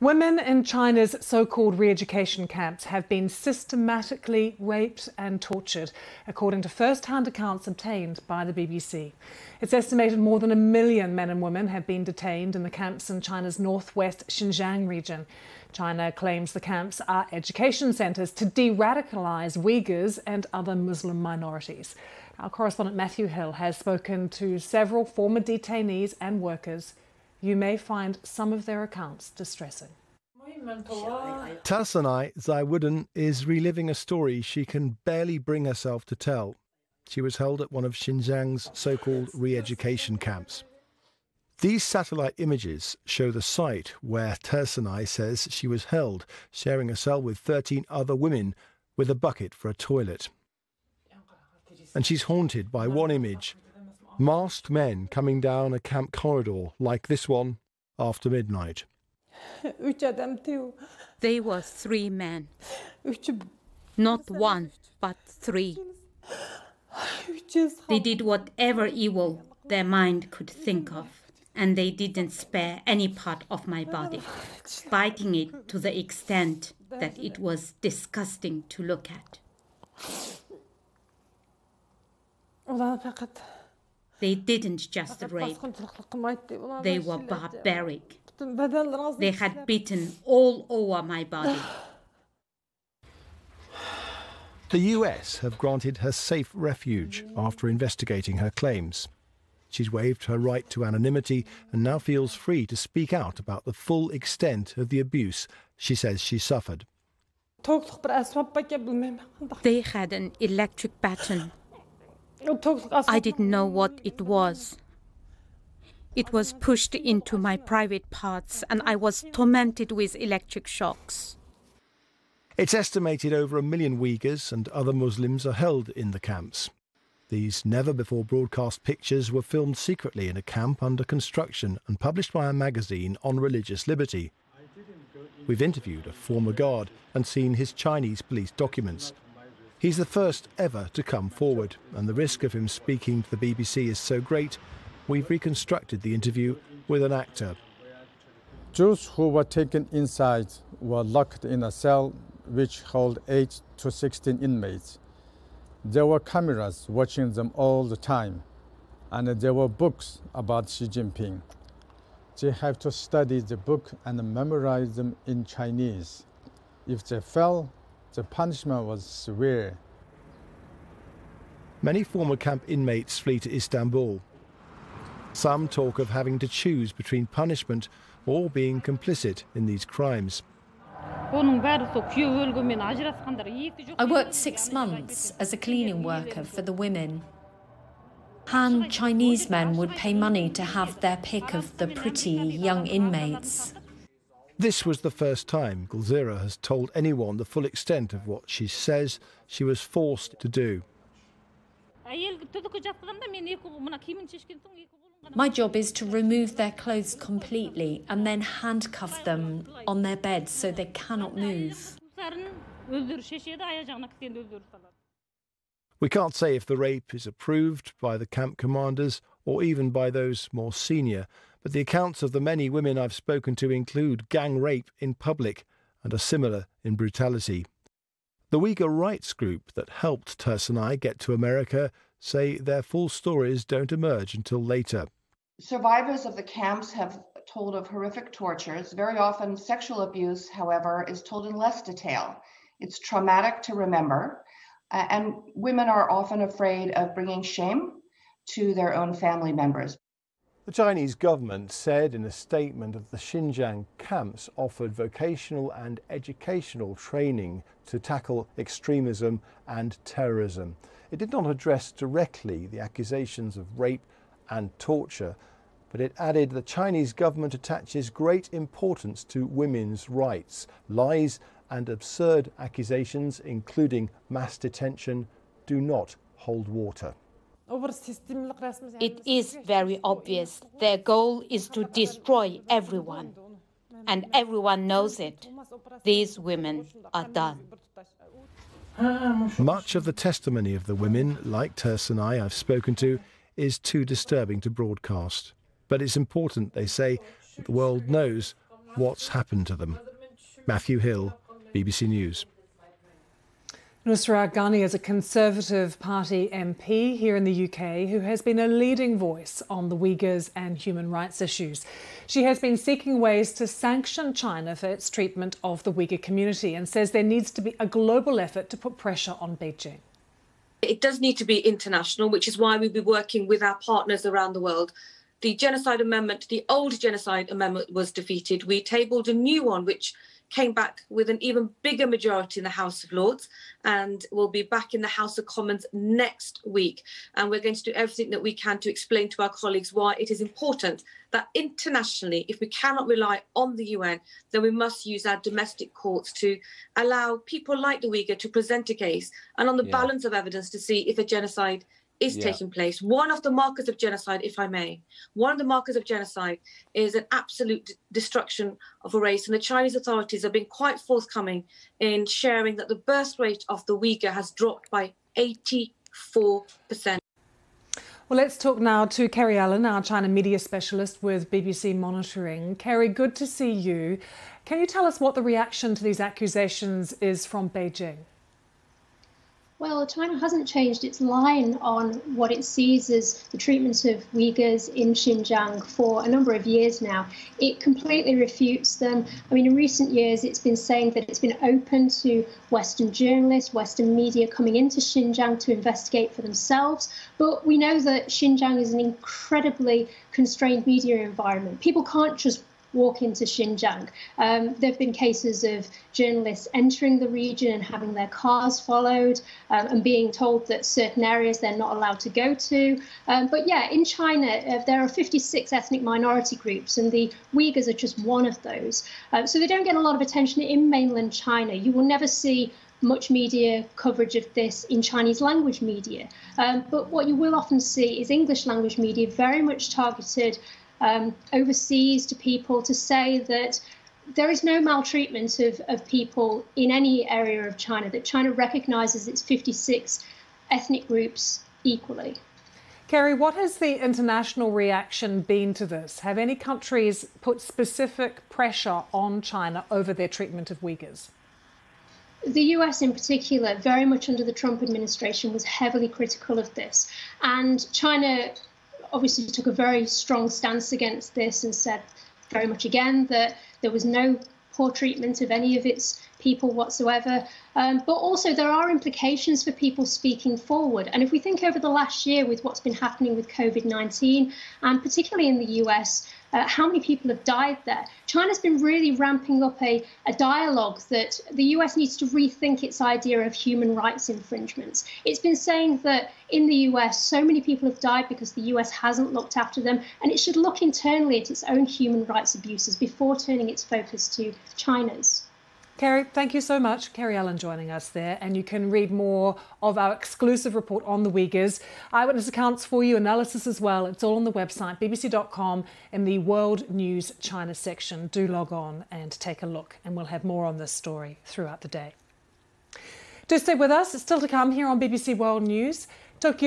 Women in China's so-called re-education camps have been systematically raped and tortured, according to first-hand accounts obtained by the BBC. It's estimated more than 1 million men and women have been detained in the camps in China's northwest Xinjiang region. China claims the camps are education centres to de-radicalise Uyghurs and other Muslim minorities. Our correspondent Matthew Hill has spoken to several former detainees and workers. You may find some of their accounts distressing. Tarsanai Zaiwudan is reliving a story she can barely bring herself to tell. She was held at one of Xinjiang's so-called re-education camps. These satellite images show the site where Tarsanai says she was held, sharing a cell with 13 other women with a bucket for a toilet. And she's haunted by one image: masked men coming down a camp corridor like this one after midnight. They were 3 men. Not 1, but 3. They did whatever evil their mind could think of, and they didn't spare any part of my body, biting it to the extent that it was disgusting to look at. They didn't just rape, they were barbaric. They had bitten all over my body. The US have granted her safe refuge after investigating her claims. She's waived her right to anonymity and now feels free to speak out about the full extent of the abuse she says she suffered. They had an electric baton. I didn't know what it was. It was pushed into my private parts and I was tormented with electric shocks. It's estimated over 1 million Uyghurs and other Muslims are held in the camps. These never-before-broadcast pictures were filmed secretly in a camp under construction and published by a magazine on religious liberty. We've interviewed a former guard and seen his Chinese police documents. He's the first ever to come forward, and the risk of him speaking to the BBC is so great, we've reconstructed the interview with an actor. Jews who were taken inside were locked in a cell which held 8 to 16 inmates. There were cameras watching them all the time, and there were books about Xi Jinping. They have to study the book and memorize them in Chinese. If they fell, the punishment was severe. Many former camp inmates flee to Istanbul. Some talk of having to choose between punishment or being complicit in these crimes. I worked 6 months as a cleaning worker for the women. Han Chinese men would pay money to have their pick of the pretty young inmates. This was the first time Gulzira has told anyone the full extent of what she says she was forced to do. My job is to remove their clothes completely and then handcuff them on their beds so they cannot move. We can't say if the rape is approved by the camp commanders or even by those more senior, but the accounts of the many women I've spoken to include gang rape in public and are similar in brutality. The Uyghur rights group that helped Tarsanai get to America say their full stories don't emerge until later. Survivors of the camps have told of horrific tortures. Very often sexual abuse, however, is told in less detail. It's traumatic to remember, and women are often afraid of bringing shame to their own family members. The Chinese government said in a statement that the Xinjiang camps offered vocational and educational training to tackle extremism and terrorism. It did not address directly the accusations of rape and torture, but it added the Chinese government attaches great importance to women's rights. Lies and absurd accusations, including mass detention, do not hold water. It is very obvious. Their goal is to destroy everyone. And everyone knows it. These women are done. Much of the testimony of the women, like Tarsanai I've spoken to, is too disturbing to broadcast. But it's important, they say, that the world knows what's happened to them. Matthew Hill, BBC News. Nusrat Ghani is a Conservative Party MP here in the UK who has been a leading voice on the Uyghurs and human rights issues. She has been seeking ways to sanction China for its treatment of the Uyghur community and says there needs to be a global effort to put pressure on Beijing. It does need to be international, which is why we'll be working with our partners around the world. The genocide amendment, the old genocide amendment was defeated. We tabled a new one, which came back with an even bigger majority in the House of Lords and will be back in the House of Commons next week. And we're going to do everything that we can to explain to our colleagues why it is important that internationally, if we cannot rely on the UN, then we must use our domestic courts to allow people like the Uyghur to present a case and on the balance of evidence to see if a genocide is taking place. One of the markers of genocide, if I may, one of the markers of genocide is an absolute destruction of a race. And the Chinese authorities have been quite forthcoming in sharing that the birth rate of the Uyghur has dropped by 84%. Well, let's talk now to Kerry Allen, our China media specialist with BBC Monitoring. Kerry, good to see you. Can you tell us what the reaction to these accusations is from Beijing? Well, China hasn't changed its line on what it sees as the treatment of Uyghurs in Xinjiang for a number of years now. It completely refutes them. I mean, in recent years, it's been saying that it's been open to Western journalists, Western media coming into Xinjiang to investigate for themselves. But we know that Xinjiang is an incredibly constrained media environment. People can't just walk into Xinjiang. There have been cases of journalists entering the region and having their cars followed and being told that certain areas they're not allowed to go to. But yeah, in China, there are 56 ethnic minority groups and the Uyghurs are just one of those. So they don't get a lot of attention in mainland China. You will never see much media coverage of this in Chinese language media. But what you will often see is English language media very much targeted overseas to people to say that there is no maltreatment of people in any area of China, that China recognises its 56 ethnic groups equally. Kerry, what has the international reaction been to this? Have any countries put specific pressure on China over their treatment of Uyghurs? The US in particular, very much under the Trump administration, was heavily critical of this. And China obviously took a very strong stance against this and said very much again that there was no poor treatment of any of its people whatsoever. But also there are implications for people speaking forward. And if we think over the last year with what's been happening with COVID-19, and particularly in the US, how many people have died there? China's been really ramping up a dialogue that the US needs to rethink its idea of human rights infringements. It's been saying that in the US, so many people have died because the US hasn't looked after them, and it should look internally at its own human rights abuses before turning its focus to China's. Kerry, thank you so much. Kerry Allen joining us there. And you can read more of our exclusive report on the Uyghurs. Eyewitness accounts for you, analysis as well. It's all on the website, bbc.com, in the World News China section. Do log on and take a look. And we'll have more on this story throughout the day. Do stay with us. It's still to come here on BBC World News. Tokyo